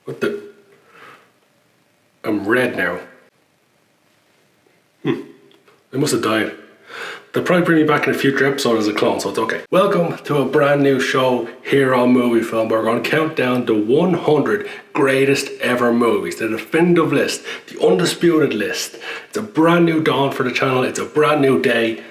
What the? I'm red now. I must have died. They'll probably bring me back in a future episode as a clone, so it's okay. Welcome to a brand new show here on MovieFilm. We're going to count down the 100 greatest ever movies, the definitive list, the undisputed list. It's a brand new dawn for the channel. It's a brand new day,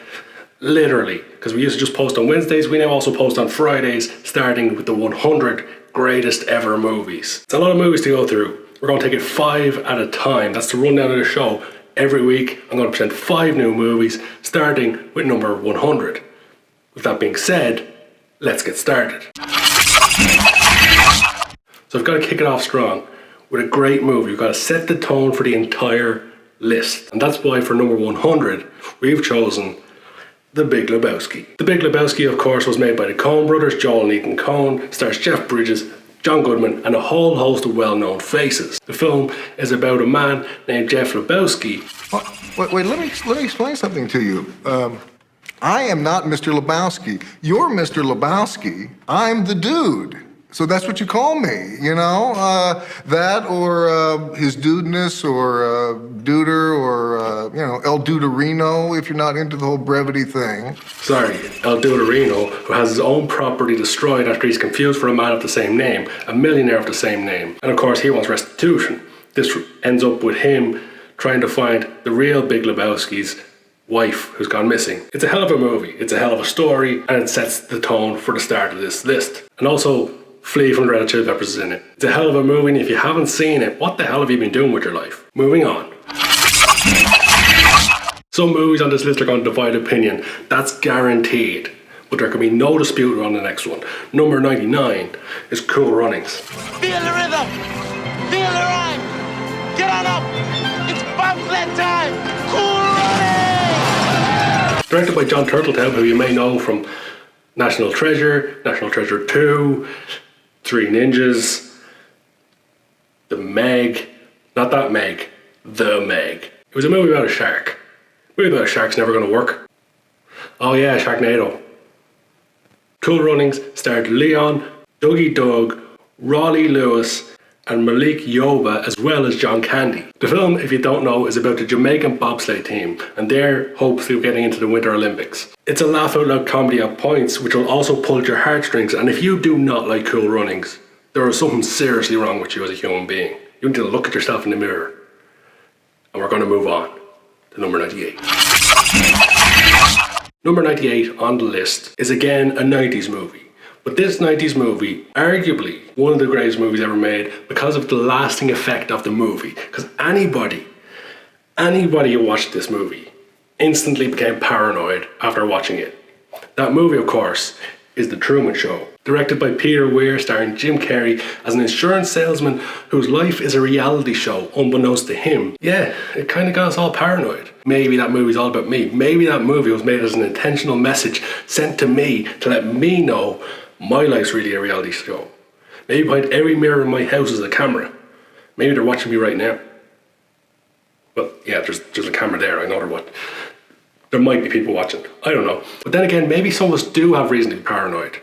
literally, because we used to just post on Wednesdays. We now also post on Fridays, starting with the 100 greatest ever movies. It's a lot of movies to go through. We're going to take it 5 at a time. That's the rundown of the show. Every week, I'm going to present 5 new movies, starting with number 100. With that being said, let's get started. So I've got to kick it off strong with a great movie. We've got to set the tone for the entire list. And that's why for number 100, we've chosen The Big Lebowski. The Big Lebowski, of course, was made by the Coen brothers, Joel and Ethan Coen, stars Jeff Bridges, John Goodman, and a whole host of well-known faces. The film is about a man named Jeff Lebowski. Wait, let me explain something to you. I am not Mr. Lebowski. You're Mr. Lebowski. I'm the dude. So that's what you call me, you know? That or his dudeness or duder or, El Duderino if you're not into the whole brevity thing. Sorry, El Duderino, who has his own property destroyed after he's confused for a man of the same name, a millionaire of the same name. And of course, he wants restitution. This ends up with him trying to find the real Big Lebowski's wife who's gone missing. It's a hell of a movie, it's a hell of a story, and it sets the tone for the start of this list. And also, Flea from the Red Hot Chili Peppers is in it. It's a hell of a movie, and if you haven't seen it, what the hell have you been doing with your life? Moving on. Some movies on this list are going to divide opinion. That's guaranteed. But there can be no dispute on the next one. Number 99 is Cool Runnings. Feel the rhythm! Feel the rhyme! Get on up! It's bobsled time! Cool Runnings! Directed by John Turteltaub, who you may know from National Treasure 2, Three Ninjas, The Meg, not that Meg, The Meg. It was a movie about a shark. A movie about a shark's never going to work. Oh yeah, Sharknado. Cool Runnings starred Leon, Dougie Doug, Raleigh Lewis, and Malik Yoba, as well as John Candy. The film, if you don't know, is about the Jamaican bobsleigh team and their hopes of getting into the Winter Olympics. It's a laugh-out-loud comedy at points, which will also pull at your heartstrings, and if you do not like Cool Runnings, there is something seriously wrong with you as a human being. You need to look at yourself in the mirror. And we're going to move on to number 98. Number 98 on the list is again a 90s movie. But this 90s movie, arguably one of the greatest movies ever made because of the lasting effect of the movie. Because anybody who watched this movie instantly became paranoid after watching it. That movie, of course, is The Truman Show. Directed by Peter Weir, starring Jim Carrey as an insurance salesman whose life is a reality show unbeknownst to him. Yeah, it kind of got us all paranoid. Maybe that movie's all about me. Maybe that movie was made as an intentional message sent to me to let me know my life's really a reality show. Maybe behind every mirror in my house is a camera. Maybe they're watching me right now. Well, yeah, there's a camera there, I know there might be people watching. I don't know. But then again, maybe some of us do have reason to be paranoid.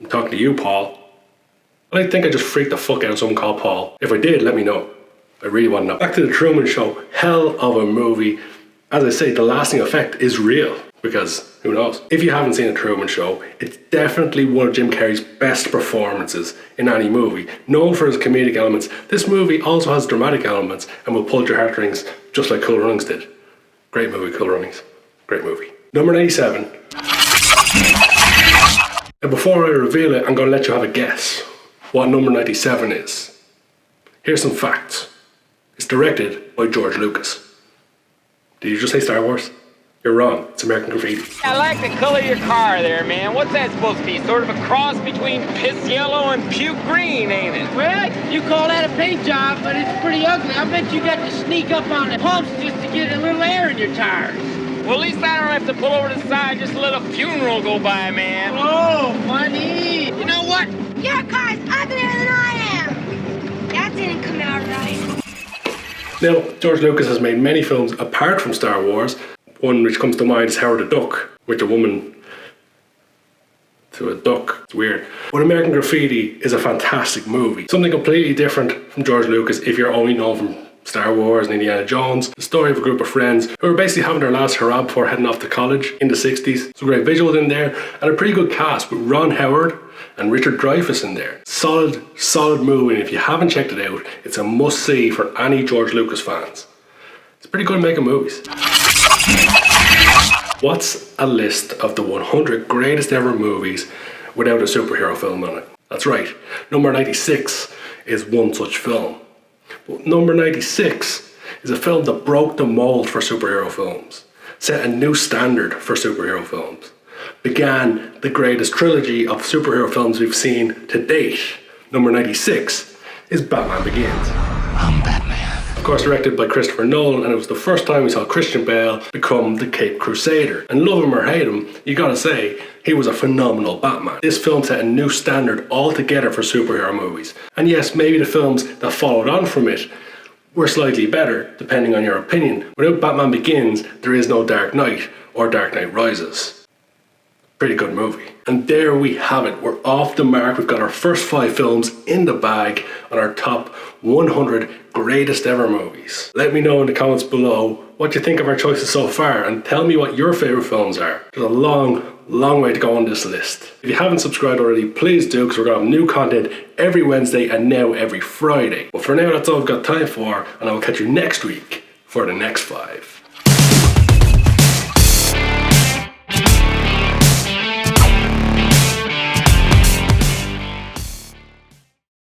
I'm talking to you, Paul. I think I just freaked the fuck out of someone called Paul. If I did, let me know. I really want to know. Back to The Truman Show. Hell of a movie. As I say, the lasting effect is real. Because, who knows? If you haven't seen The Truman Show, it's definitely one of Jim Carrey's best performances in any movie. Known for his comedic elements, this movie also has dramatic elements and will pull at your heartstrings just like Cool Runnings did. Great movie, Cool Runnings. Great movie. Number 97. And before I reveal it, I'm going to let you have a guess what number 97 is. Here's some facts. It's directed by George Lucas. Did you just say Star Wars? You're wrong. It's American Graffiti. I like the color of your car there, man. What's that supposed to be? Sort of a cross between piss yellow and puke green, ain't it? Well, you call that a paint job, but it's pretty ugly. I bet you got to sneak up on the pumps just to get a little air in your tires. Well, at least I don't have to pull over to the side just to let a funeral go by, man. Oh, funny. You know what? Your car's uglier than I am. That didn't come out right. Now, George Lucas has made many films apart from Star Wars. One which comes to mind is Howard the Duck, with the woman to a duck. It's weird. But American Graffiti is a fantastic movie. Something completely different from George Lucas if you're only known from Star Wars and Indiana Jones. The story of a group of friends who were basically having their last hurrah before heading off to college in the 60s. Some great visuals in there and a pretty good cast with Ron Howard and Richard Dreyfuss in there. Solid movie, and if you haven't checked it out, it's a must-see for any George Lucas fans. It's pretty good at making movies. What's a list of the 100 greatest ever movies without a superhero film on it? That's right, number 96 is one such film. But number 96 is a film that broke the mold for superhero films, set a new standard for superhero films, began the greatest trilogy of superhero films we've seen to date. Number 96 is Batman Begins. I'm Batman. Of course, directed by Christopher Nolan, and it was the first time we saw Christian Bale become the Caped Crusader. And love him or hate him, you gotta say, he was a phenomenal Batman. This film set a new standard altogether for superhero movies. And yes, maybe the films that followed on from it were slightly better, depending on your opinion. Without Batman Begins, there is no Dark Knight or Dark Knight Rises. Pretty good movie. And there we have it. We're off the mark. We've got our first 5 films in the bag on our top 100 greatest ever movies. Let me know in the comments below what you think of our choices so far, and tell me what your favourite films are. There's a long way to go on this list. If you haven't subscribed already, please do, because we're going to have new content every Wednesday and now every Friday. But for now, that's all I've got time for, and I will catch you next week for the next 5.